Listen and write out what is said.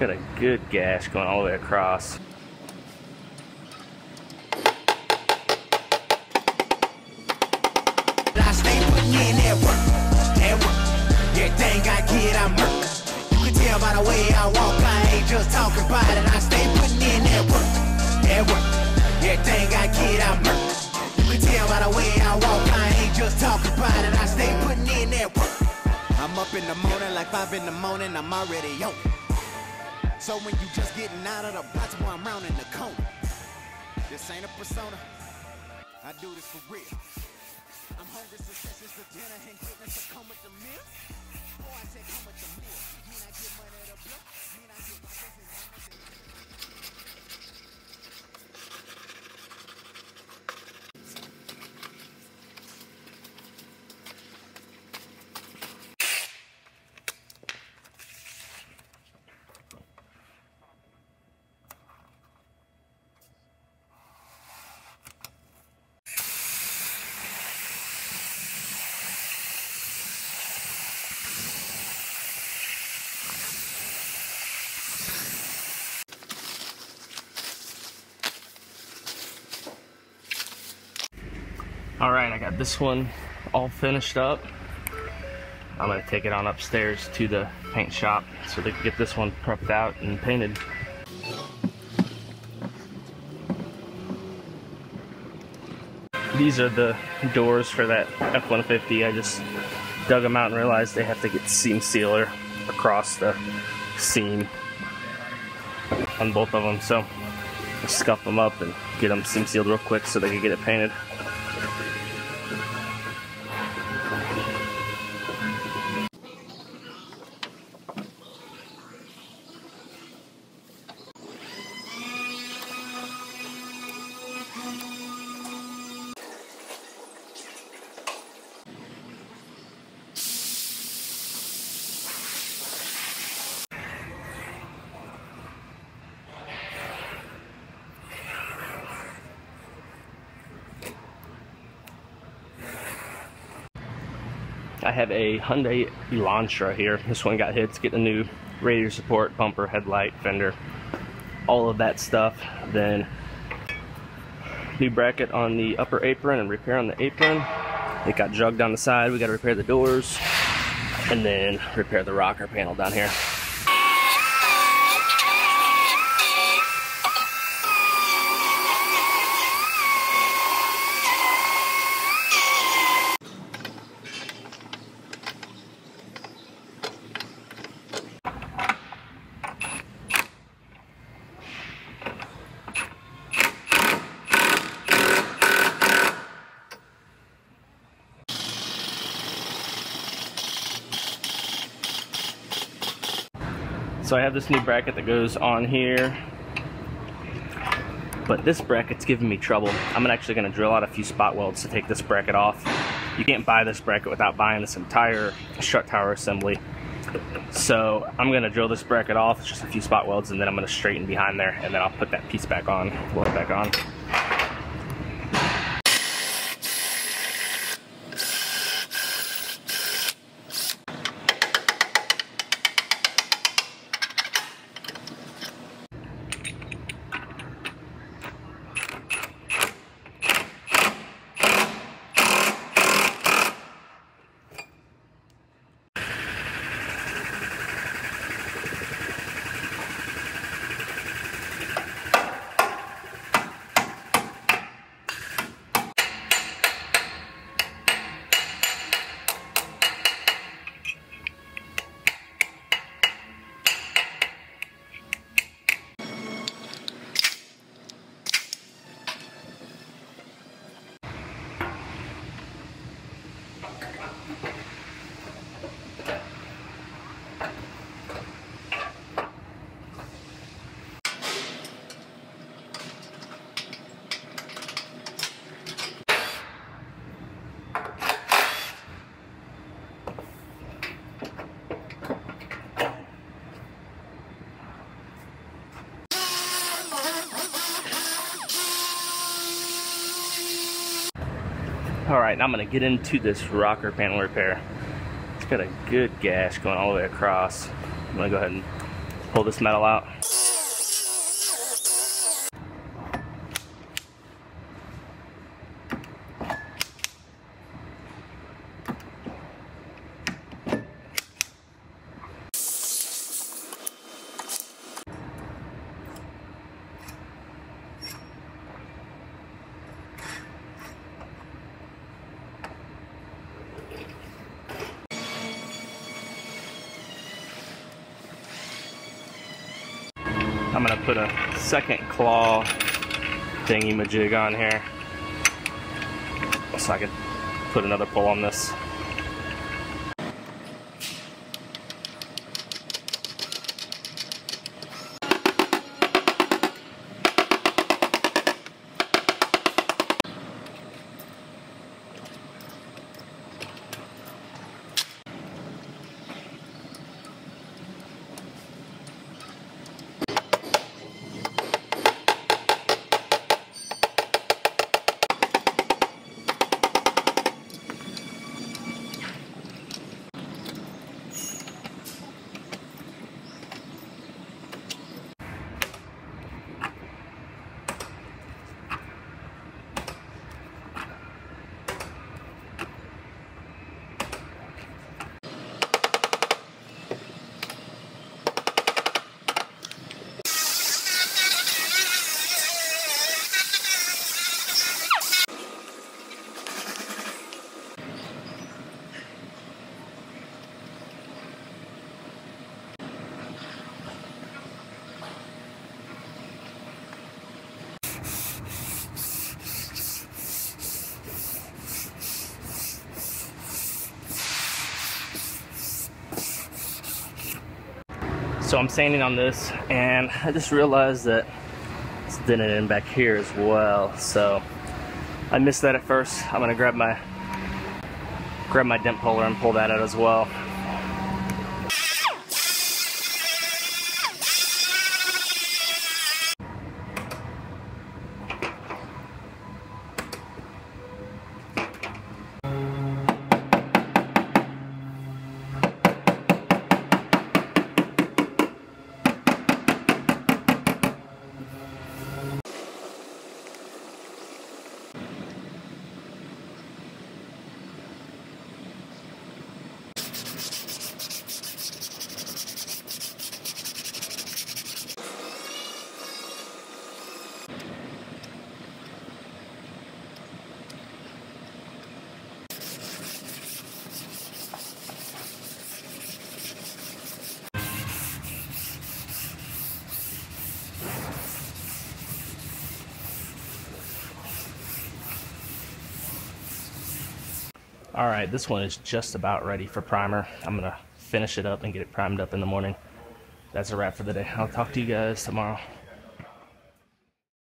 Got a good gash going all the way across. I stay putting in that work. Everything I get, I murk. You can tell by the way I walk, I ain't just talking about it. I stay putting in that work. Everything I get, I murk. You can tell by the way I walk, I ain't just talking about it. I stay putting in that work. I'm up in the morning like 5 in the morning, I'm already on. So when you just getting out of the box, boy, I'm rounding the cone. This ain't a persona, I do this for real. I'm hungry, success is the dinner, and greatness will come with the meal. Boy, I said come with the meal. Mean I get money to blow, mean I get my business. Alright, I got this one all finished up. I'm going to take it on upstairs to the paint shop so they can get this one prepped out and painted. These are the doors for that F-150. I just dug them out and realized they have to get seam sealer across the seam on both of them. So I scuff them up and get them seam sealed real quick so they can get it painted. I have a Hyundai Elantra here. This one got hit. It's getting a new radiator support, bumper, headlight, fender, all of that stuff. Then new bracket on the upper apron and repair on the apron. It got jugged on the side. We got to repair the doors and then repair the rocker panel down here. So I have this new bracket that goes on here, but this bracket's giving me trouble. I'm actually going to drill out a few spot welds to take this bracket off. You can't buy this bracket without buying this entire strut tower assembly. So I'm going to drill this bracket off. It's just a few spot welds, and then I'm going to straighten behind there, and then I'll put that piece back on, weld it back on. Alright, now I'm going to get into this rocker panel repair. It's got a good gash going all the way across. I'm going to go ahead and pull this metal out. I'm gonna put a second claw thingy-majig on here so I can put another pull on this. So I'm sanding on this, and I just realized that it's dented in back here as well. So I missed that at first. I'm gonna grab my dent puller and pull that out as well. Alright, this one is just about ready for primer. I'm going to finish it up and get it primed up in the morning. That's a wrap for the day. I'll talk to you guys tomorrow.